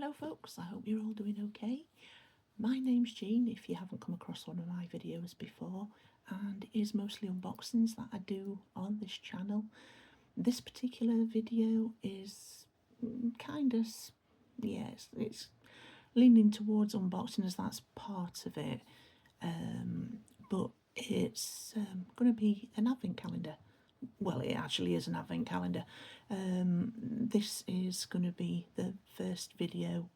Hello folks, I hope you're all doing okay. My name's Jean, if you haven't come across one of my videos before, and it is mostly unboxings that I do on this channel. This particular video is kind of, yes, it's leaning towards unboxing as that's part of it, but it's going to be an advent calendar. Well, it actually is an advent calendar. This is going to be the first video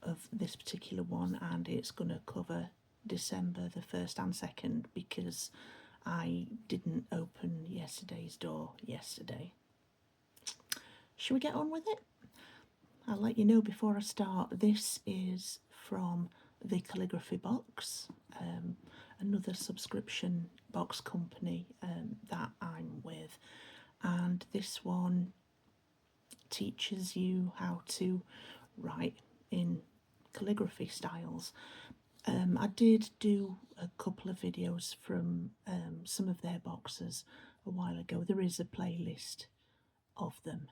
of this particular one, and it's going to cover December the 1st and 2nd because I didn't open yesterday's door yesterday. Shall we get on with it? I'll let you know before I start, this is from the Calligraphy Box, another subscription box company that I'm with, and this one teaches you how to write in calligraphy styles. I did do a couple of videos from some of their boxes a while ago. There is a playlist of them,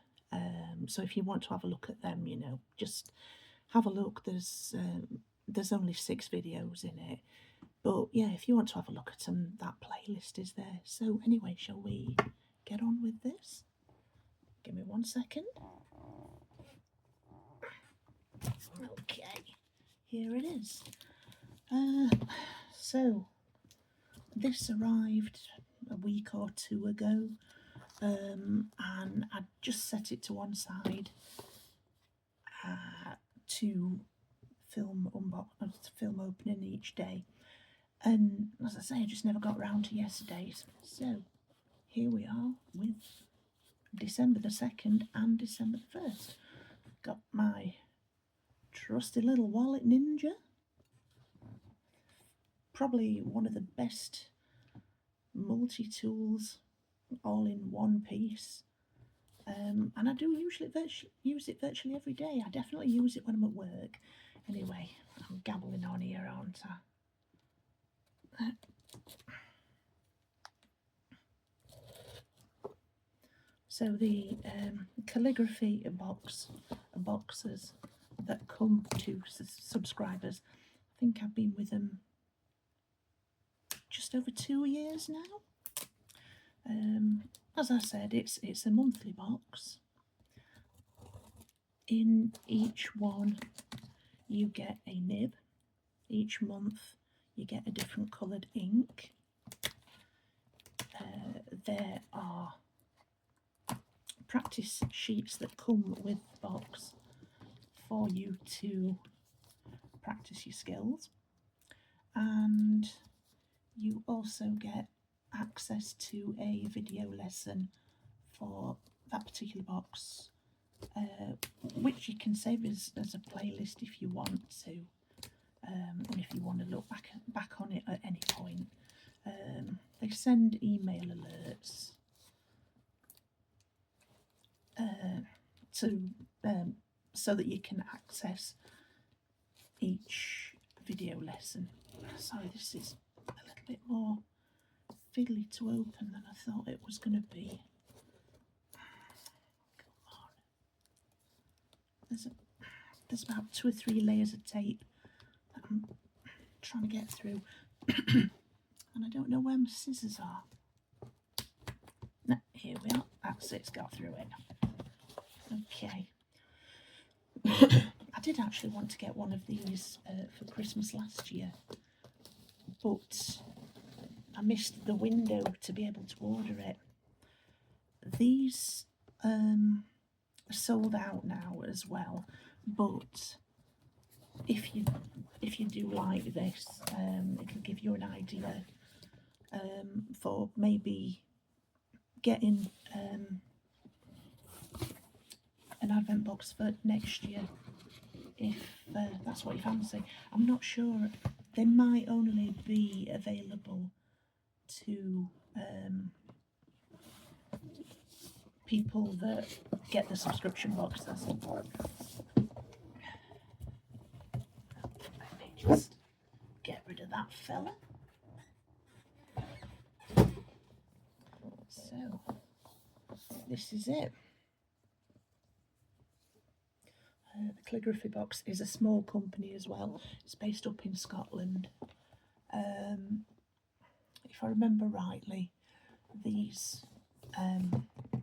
so if you want to have a look at them, just have a look. There's only 6 videos in it, but yeah, if you want to have a look at them, that playlist is there. So anyway, shall we get on with this? Give me 1 second. Okay, here it is. So this arrived a week or 2 ago, and I just set it to one side to film opening each day, and as I say, I just never got round to yesterday's. So here we are with December the 2nd and December the 1st. Got my trusty little wallet Ninja, probably one of the best multi-tools all in one piece, and I do usually use it virtually every day. I definitely use it when I'm at work. Anyway, I'm gabbling on here, aren't I? So the calligraphy boxes that come to subscribers, I think I've been with them just over 2 years now. As I said, it's a monthly box. In each one you get a nib. Each month you get a different coloured ink. There are practice sheets that come with the box for you to practice your skills, and you also get access to a video lesson for that particular box, which you can save as a playlist if you want to, and if you want to look back on it at any point. They send email alerts so that you can access each video lesson. Sorry, this is a little bit more fiddly to open than I thought it was going to be. Come on. There's about 2 or 3 layers of tape that I'm trying to get through, and I don't know where my scissors are. No, here we are. That's it, it's got through it. Okay. I did actually want to get one of these for Christmas last year, but I missed the window to be able to order it. These are sold out now as well, but if you do like this, it'll give you an idea for maybe getting an advent box for next year, if that's what you fancy. I'm not sure. They might only be available to people that get the subscription boxes. Let me just get rid of that fella. So this is it. The Calligraphy Box is a small company as well. It's based up in Scotland. If I remember rightly, these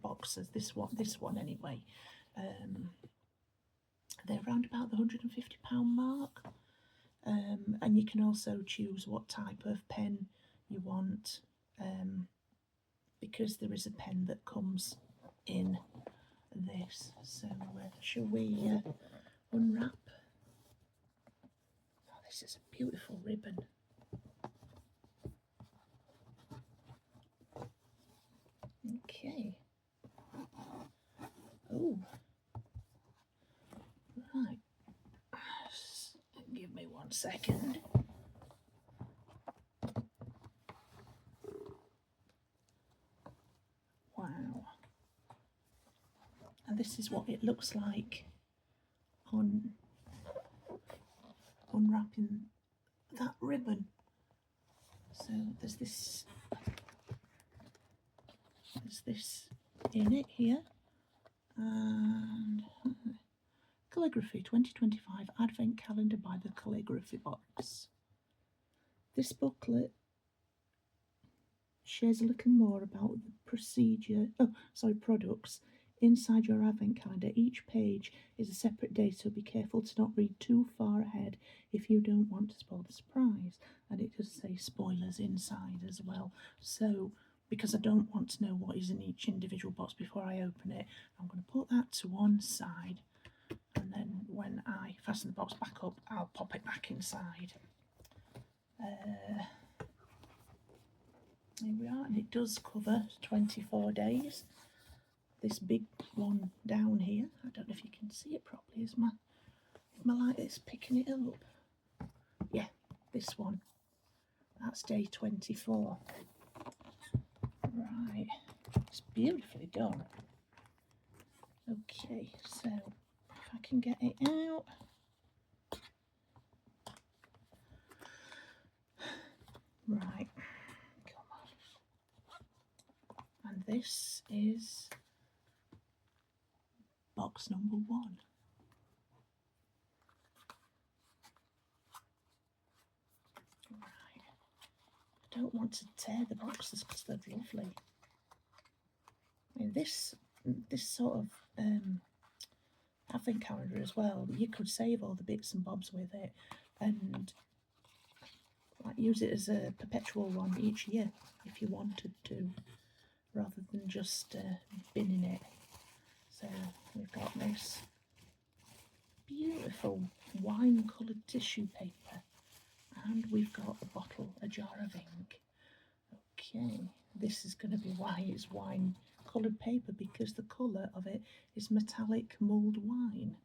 boxes, this one anyway, they're around about the £150 mark. And you can also choose what type of pen you want, because there is a pen that comes in this. So shall we unwrap? Oh, this is a beautiful ribbon. Okay. Oh, right. Give me 1 second. Wow. And this is what it looks like on unwrapping that ribbon. So there's this in it here, and Calligraphy 2025 Advent Calendar by the Calligraphy Box. This booklet shares a little more about the products inside your Advent calendar. Each page is a separate day, so be careful to not read too far ahead if you don't want to spoil the surprise. And it does say spoilers inside as well. So, because I don't want to know what is in each individual box before I open it, I'm going to put that to one side, and then when I fasten the box back up, I'll pop it back inside. Here we are, and it does cover 24 days. This big one down here, I don't know if you can see it properly, is my light is picking it up. Yeah, this one, that's day 24. Right, it's beautifully done. Okay, so if I can get it out. Right, come on. And this is box number 1. Right, I don't want to tear the boxes because they're lovely. I mean, this sort of Advent calendar as well, you could save all the bits and bobs with it and like use it as a perpetual one each year if you wanted to, rather than just binning it. So we've got this beautiful wine coloured tissue paper, and we've got a jar of ink. Okay, this is going to be why it's wine coloured paper, because the colour of it is metallic mulled wine.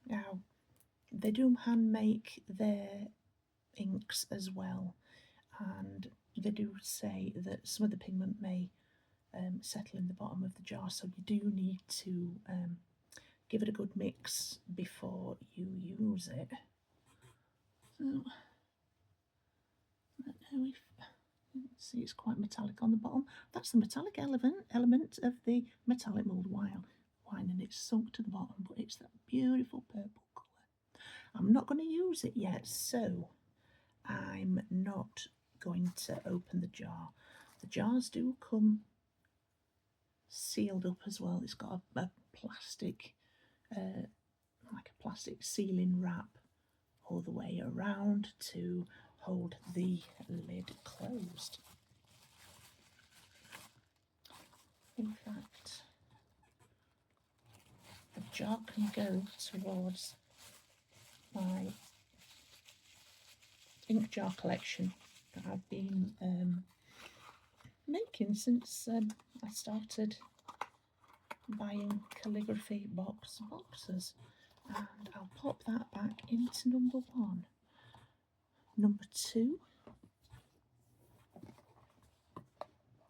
Now, they do hand make their inks as well, and they do say that some of the pigment may settle in the bottom of the jar, so you do need to give it a good mix before you use it. So, I don't know if you can see, it's quite metallic on the bottom. That's the metallic element of the metallic mulled wine, and it's sunk to the bottom, but it's that beautiful purple colour. I'm not going to use it yet, so I'm not going to open the jar. The jars do come sealed up as well. It's got a plastic, like a plastic sealing wrap all the way around to hold the lid closed. In fact, the jar can go towards my ink jar collection that I've been making since I started buying Calligraphy Box boxes, and I'll pop that back into number 1. Number 2,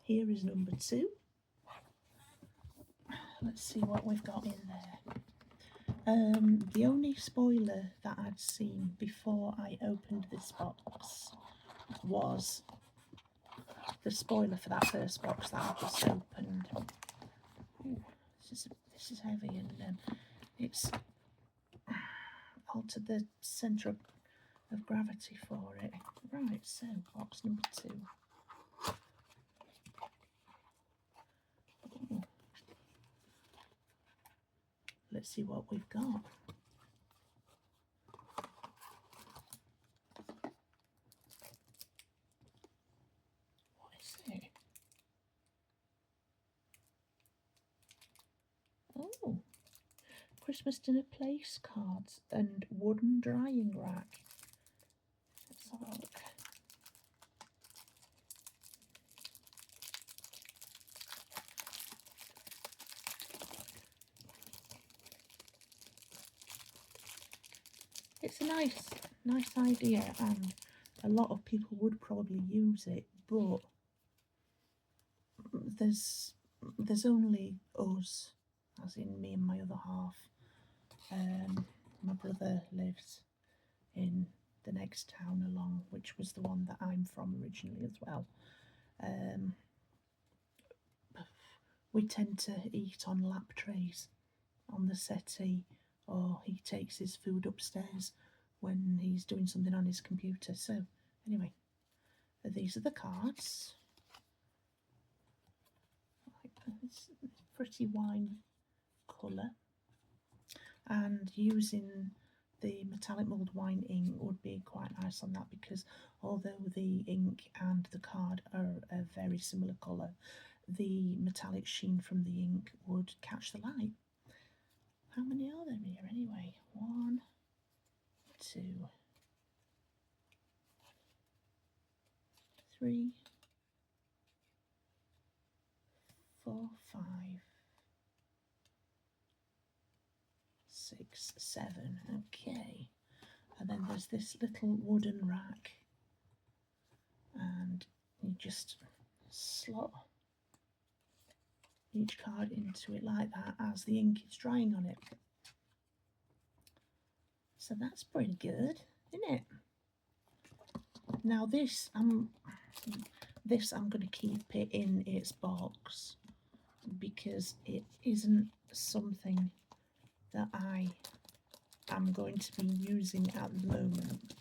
here is number 2. Let's see what we've got in there. The only spoiler that I'd seen before I opened this box was the spoiler for that first box that I just opened. Ooh, this is heavy, and it's altered the centre of gravity for it. Right, so box number 2. Ooh. Let's see what we've got. What is it? Oh, Christmas dinner place cards and wooden drying rack. Let's have a look. It's a nice idea, and a lot of people would probably use it, but there's only us, as in me and my other half. My brother lives in the next town along, which was the one that I'm from originally as well. We tend to eat on lap trays on the settee, or he takes his food upstairs when he's doing something on his computer. So anyway, these are the cards. It's pretty wine colour, and using the metallic mulled wine ink would be quite nice on that, because although the ink and the card are a very similar colour, the metallic sheen from the ink would catch the light. How many are there here anyway? 1, 2, 3, 4, 5, 6, 7. Okay. And then there's this little wooden rack, and you just slot each card into it like that as the ink is drying on it. So that's pretty good, isn't it? Now this I'm going to keep it in its box, because it isn't something that I am going to be using at the moment.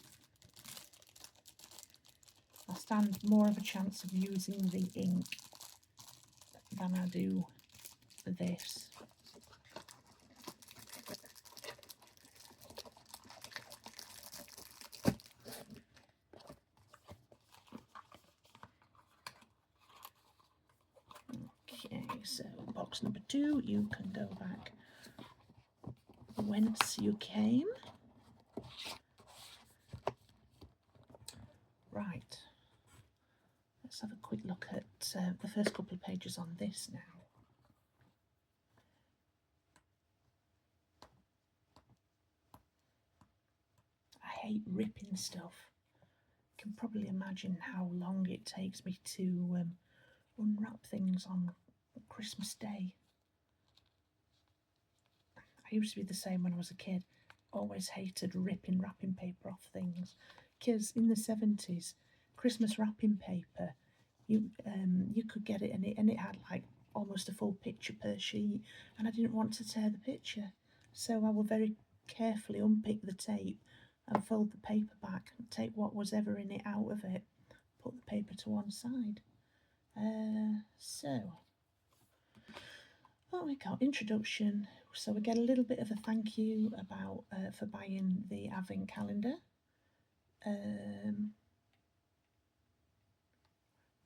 I stand more of a chance of using the ink than I do this. Okay, so box number 2, you can go back whence you came. Right, let's have a quick look at the first couple of pages on this now. I hate ripping stuff. You can probably imagine how long it takes me to unwrap things on Christmas Day. I used to be the same when I was a kid. Always hated ripping wrapping paper off things, because in the 70s, Christmas wrapping paper, you could get it, and it had like almost a full picture per sheet, and I didn't want to tear the picture, so I would very carefully unpick the tape and fold the paper back, and take what was ever in it out of it, put the paper to one side. So what we got? Introduction. So we get a little bit of a thank you about for buying the Advent calendar.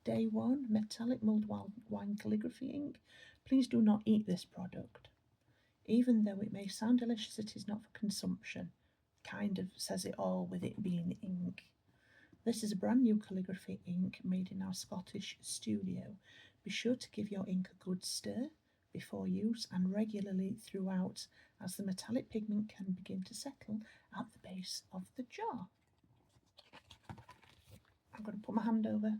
Day 1, metallic mulled wine calligraphy ink. Please do not eat this product. Even though it may sound delicious, it is not for consumption. Kind of says it all with it being ink. This is a brand new calligraphy ink made in our Scottish studio. Be sure to give your ink a good stir before use and regularly throughout, as the metallic pigment can begin to settle at the base of the jar. I'm going to put my hand over.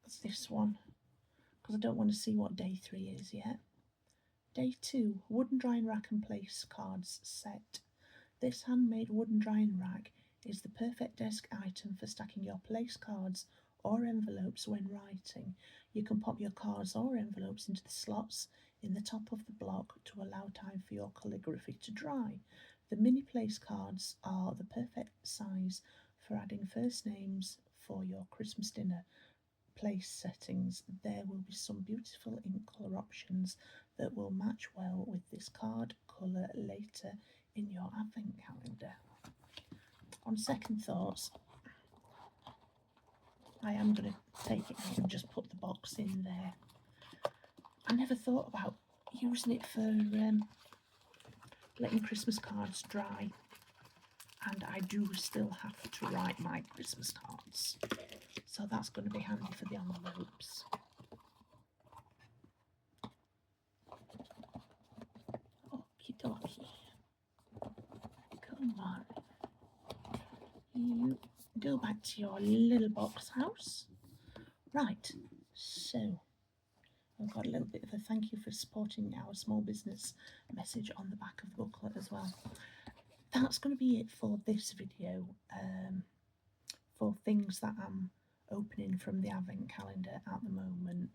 That's this one, because I don't want to see what day 3 is yet. Day 2, wooden drying rack and place cards set. This handmade wooden drying rack is the perfect desk item for stacking your place cards or envelopes when writing. You can pop your cards or envelopes into the slots in the top of the block to allow time for your calligraphy to dry. The mini place cards are the perfect size for adding first names for your Christmas dinner place settings. There will be some beautiful ink colour options that will match well with this card colour later in your advent calendar. On second thoughts, I am going to take it out and just put the box in there. I never thought about using it for letting Christmas cards dry, and I do still have to write my Christmas cards, so that's going to be handy for the envelopes. Okie dokie. Come on. You go back to your little box house. Right, so I've got a little bit of a thank you for supporting our small business message on the back of the booklet as well. That's going to be it for this video, for things that I'm opening from the advent calendar at the moment.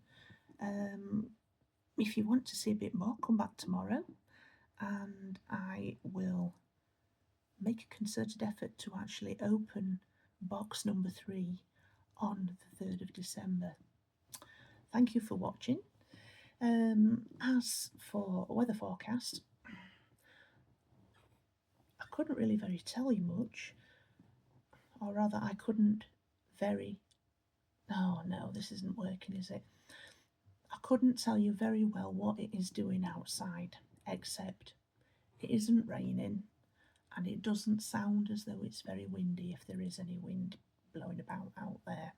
If you want to see a bit more, come back tomorrow and I will make a concerted effort to actually open box number 3 on the 3rd of December. Thank you for watching. As for weather forecast, I couldn't really tell you much, or rather I couldn't no, this isn't working, is it? I couldn't tell you very well what it is doing outside, except it isn't raining and it doesn't sound as though it's very windy, if there is any wind blowing about out there.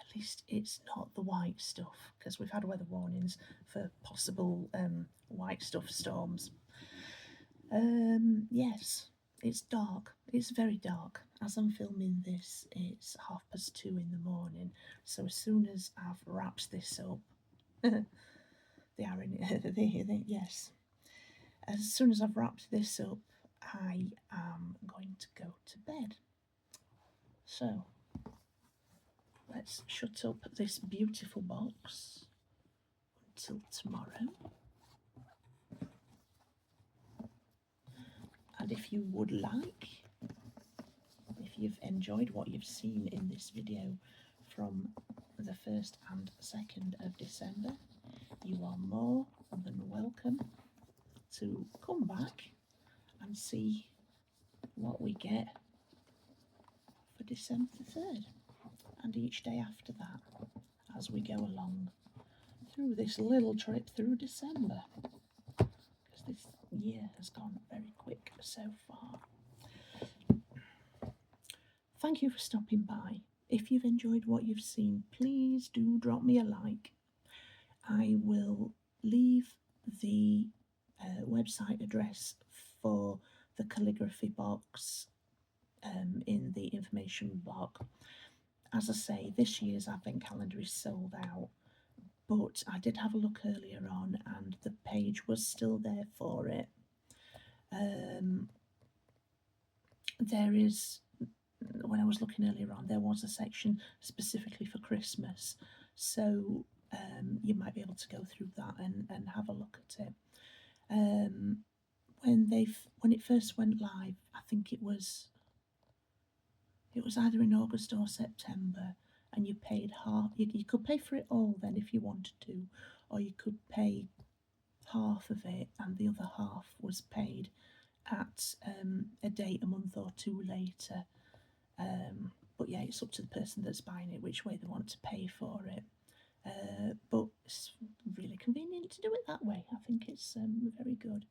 At least it's not the white stuff, because we've had weather warnings for possible white stuff storms. Yes, it's dark. It's very dark. As I'm filming this, it's 2:30 in the morning. So as soon as I've wrapped this up, yes. As soon as I've wrapped this up, I am going to go to bed. So let's shut up this beautiful box until tomorrow. And if you would like, if you've enjoyed what you've seen in this video from the 1st and 2nd of December, you are more than welcome to come back and see what we get for December the 3rd and each day after that as we go along through this little trip through December, because this year has gone very quick so far. Thank you for stopping by. If you've enjoyed what you've seen, please do drop me a like. I will leave the website address for the calligraphy box in the information block. As I say, this year's advent calendar is sold out, but I did have a look earlier on and the page was still there for it. There is, when I was looking earlier on, there was a section specifically for Christmas, so you might be able to go through that and have a look at it. When it first went live, I think it was either in August or September, and you paid half. You could pay for it all then if you wanted to, or you could pay half of it and the other half was paid at a date a month or two later. But yeah, it's up to the person that's buying it which way they want to pay for it. But it's really convenient to do it that way. I think it's very good.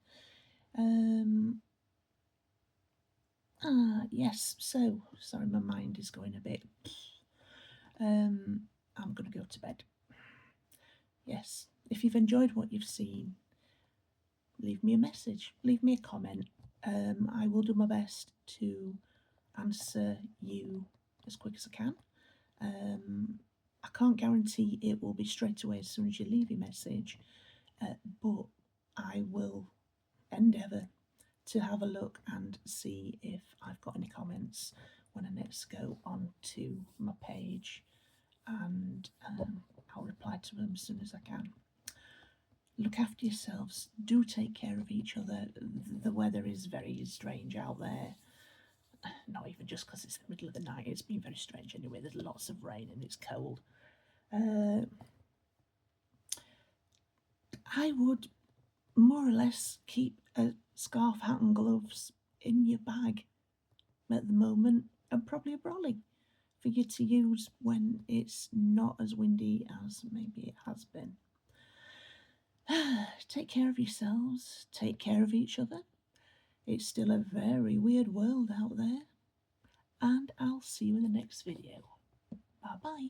Yes, so sorry, my mind is going a bit. I'm going to go to bed. Yes, if you've enjoyed what you've seen, leave me a message, leave me a comment. I will do my best to answer you as quick as I can. I can't guarantee it will be straight away as soon as you leave your message, but I will endeavour to have a look and see if I've got any comments when I next go onto my page, and I'll reply to them as soon as I can. look after yourselves. Do take care of each other. The weather is very strange out there. Not even just because it's the middle of the night. It's been very strange anyway. There's lots of rain and it's cold. I would more or less keep a scarf, hat, and gloves in your bag at the moment, and probably a brolly for you to use when it's not as windy as maybe it has been. Take care of yourselves, take care of each other. It's still a very weird world out there, and I'll see you in the next video. Bye bye.